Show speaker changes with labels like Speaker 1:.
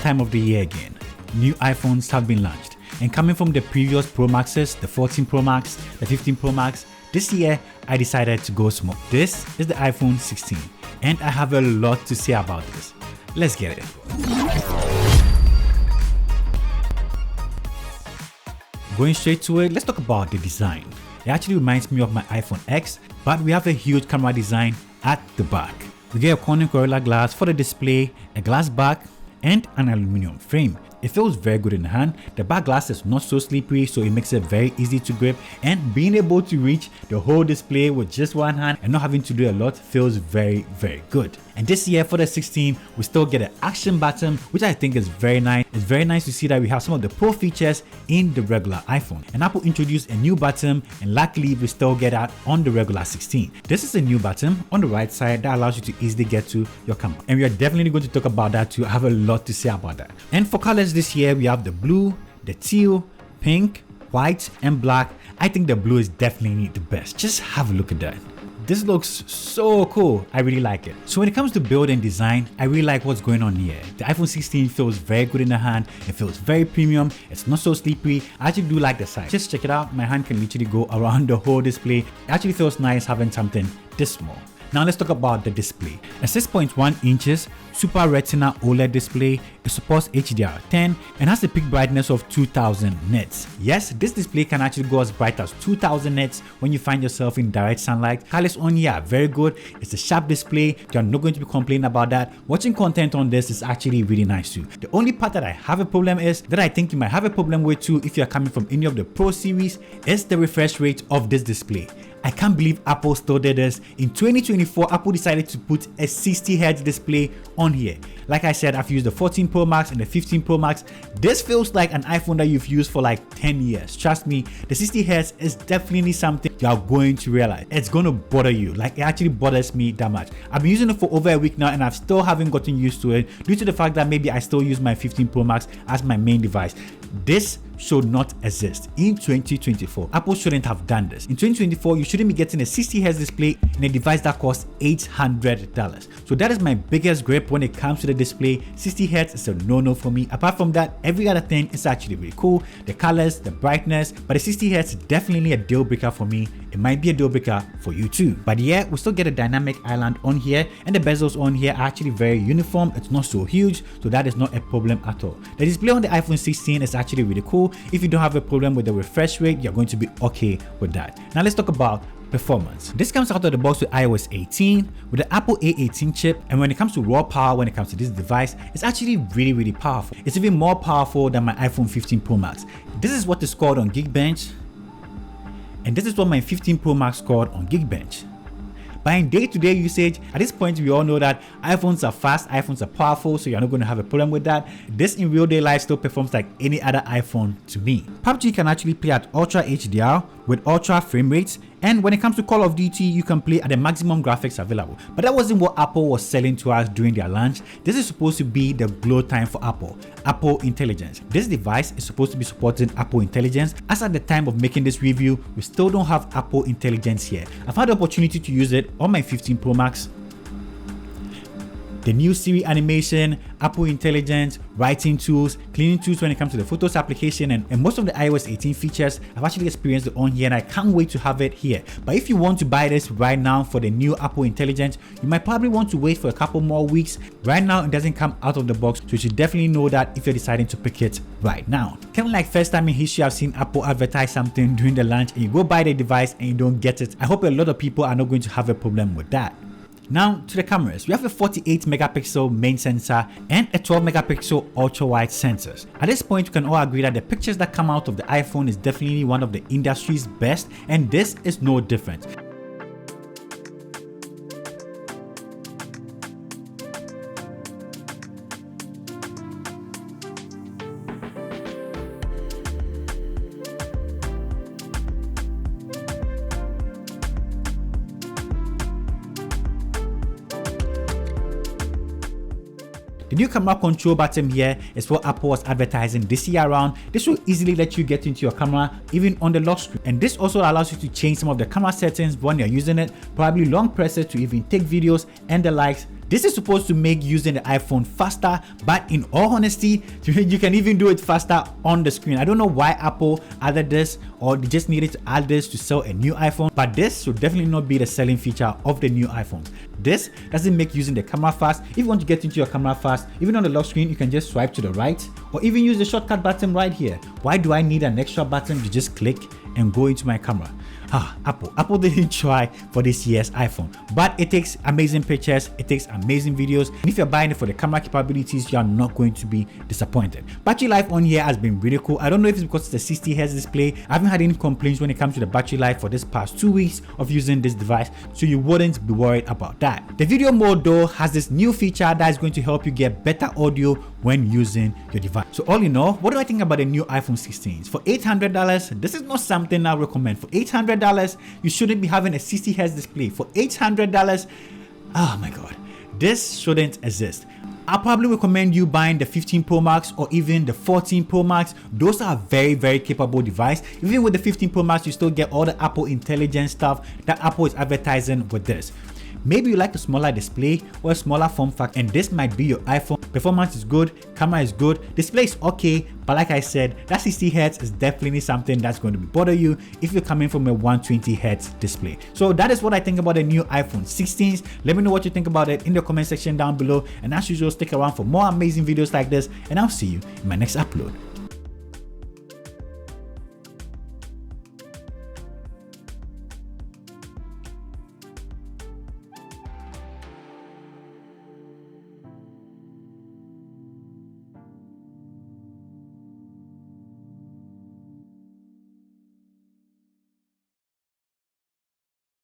Speaker 1: time of the year again. New iPhones have been launched, and coming from the previous Pro Maxes, the 14 Pro Max, the 15 Pro Max, this year I decided to go small. This is the iPhone 16, and I have a lot to say about this. Let's get it. Going straight to it, let's talk about the design. It actually reminds me of my iPhone X, but we have a huge camera design at the back. We get a Corning Gorilla Glass for the display, a glass back, and an aluminum frame. It feels very good in the hand. The back glass is not so slippery, so it makes it very easy to grip, and being able to reach the whole display with just one hand and not having to do a lot feels very good. And this year for the 16, we still get an action button, which I think is very nice. It's very nice to see that we have some of the Pro features in the regular iPhone. And Apple introduced a new button, and luckily we still get that on the regular 16. This is a new button on the right side that allows you to easily get to your camera. And we are definitely going to talk about that too. I have a lot to say about that. And for colors this year, we have the blue, the teal, pink, white, and black. I think the blue is definitely the best. Just have a look at that. This looks so cool. I really like it. So when it comes to build and design, I really like what's going on here. The iPhone 16 feels very good in the hand. It feels very premium. It's not so slippery. I actually do like the size. Just check it out. My hand can literally go around the whole display. It actually feels nice having something this small. Now let's talk about the display. A 6.1 inches Super Retina OLED display. It supports HDR10 and has a peak brightness of 2000 nits. Yes, this display can actually go as bright as 2000 nits when you find yourself in direct sunlight. Colors on here are very good. It's a sharp display. You're not going to be complaining about that. Watching content on this is actually really nice too. The only part that I have a problem is that I think you might have a problem with too if you're coming from any of the Pro series is the refresh rate of this display. I can't believe Apple still did this. In 2024, Apple decided to put a 60Hz display on here. Like I said, I've used the 14 Pro Max and the 15 Pro Max. This feels like an iPhone that you've used for like 10 years. Trust me, the 60Hz is definitely something you're going to realize. It's going to bother you. Like, it actually bothers me that much. I've been using it for over a week now, and I still haven't gotten used to it due to the fact that maybe I still use my 15 Pro Max as my main device. This should not exist in 2024. Apple shouldn't have done this. In 2024, you shouldn't be getting a 60Hz display in a device that costs $800. So that is my biggest gripe when it comes to the display. 60Hz is a no-no for me. Apart from that, every other thing is actually really cool. The colors, the brightness, but the 60Hz is definitely a deal breaker for me. It might be a deal breaker for you too. But yeah, we still get a dynamic island on here, and the bezels on here are actually very uniform. It's not so huge, so that is not a problem at all. The display on the iPhone 16 is actually really cool. If you don't have a problem with the refresh rate, you're going to be okay with that. Now let's talk about performance. This comes out of the box with iOS 18 with the Apple A18 chip, and when it comes to raw power, when it comes to this device, it's actually really powerful. It's even more powerful than my iPhone 15 Pro Max. This is what is scored on Geekbench, and this is what my 15 Pro Max scored on Geekbench. But in day-to-day usage, at this point we all know that iPhones are fast, iPhones are powerful, so you're not going to have a problem with that. This in real day life still performs like any other iPhone to me. PUBG can actually play at Ultra HDR with ultra frame rates, and when it comes to Call of Duty, you can play at the maximum graphics available. But that wasn't what Apple was selling to us during their launch. This is supposed to be the glow time for Apple Intelligence. This device is supposed to be supporting Apple Intelligence. As at the time of making this review, we still don't have Apple Intelligence here. I've had the opportunity to use it on my 15 Pro Max. The new Siri animation, Apple Intelligence, writing tools, cleaning tools when it comes to the Photos application, and most of the iOS 18 features I've actually experienced it on here, and I can't wait to have it here. But if you want to buy this right now for the new Apple Intelligence, you might probably want to wait for a couple more weeks. Right now it doesn't come out of the box, so you should definitely know that if you're deciding to pick it right now. Kind of like first time in history I've seen Apple advertise something during the launch and you go buy the device and you don't get it. I hope a lot of people are not going to have a problem with that. Now to the cameras, we have a 48 megapixel main sensor and a 12 megapixel ultra wide sensors. At this point, we can all agree that the pictures that come out of the iPhone is definitely one of the industry's best, and this is no different. The new camera control button here is what Apple was advertising this year around. This will easily let you get into your camera even on the lock screen, and this also allows you to change some of the camera settings when you're using it, probably long press it to even take videos and the likes. This is supposed to make using the iPhone faster, but in all honesty, you can even do it faster on the screen. I don't know why Apple added this, or they just needed to add this to sell a new iPhone, but this should definitely not be the selling feature of the new iPhone. This doesn't make using the camera fast. If you want to get into your camera fast, even on the lock screen, you can just swipe to the right, or even use the shortcut button right here. Why do I need an extra button to just click and go into my camera? Apple didn't try for this year's iPhone, but it takes amazing pictures, it takes amazing videos, and if you're buying it for the camera capabilities, you're not going to be disappointed. Battery life on here has been really cool. I don't know if it's because it's a 60 Hz display. I haven't had any complaints when it comes to the battery life for this past 2 weeks of using this device, so you wouldn't be worried about that. The video mode though has this new feature that is going to help you get better audio when using your device. So all in all, what do I think about the new iPhone 16s? For $800, this is not something I recommend. For $800, you shouldn't be having a 60 Hz display. For $800, oh my god, this shouldn't exist. I probably recommend you buying the 15 Pro Max or even the 14 Pro Max. Those are very capable devices. Even with the 15 Pro Max, you still get all the Apple Intelligence stuff that Apple is advertising with this. Maybe you like a smaller display or a smaller form factor, and this might be your iPhone. Performance is good, camera is good, display is okay, but like I said, that 60 Hz is definitely something that's going to bother you if you're coming from a 120 Hz display. So that is what I think about the new iPhone 16s. Let me know what you think about it in the comment section down below, and as usual, stick around for more amazing videos like this, and I'll see you in my next upload.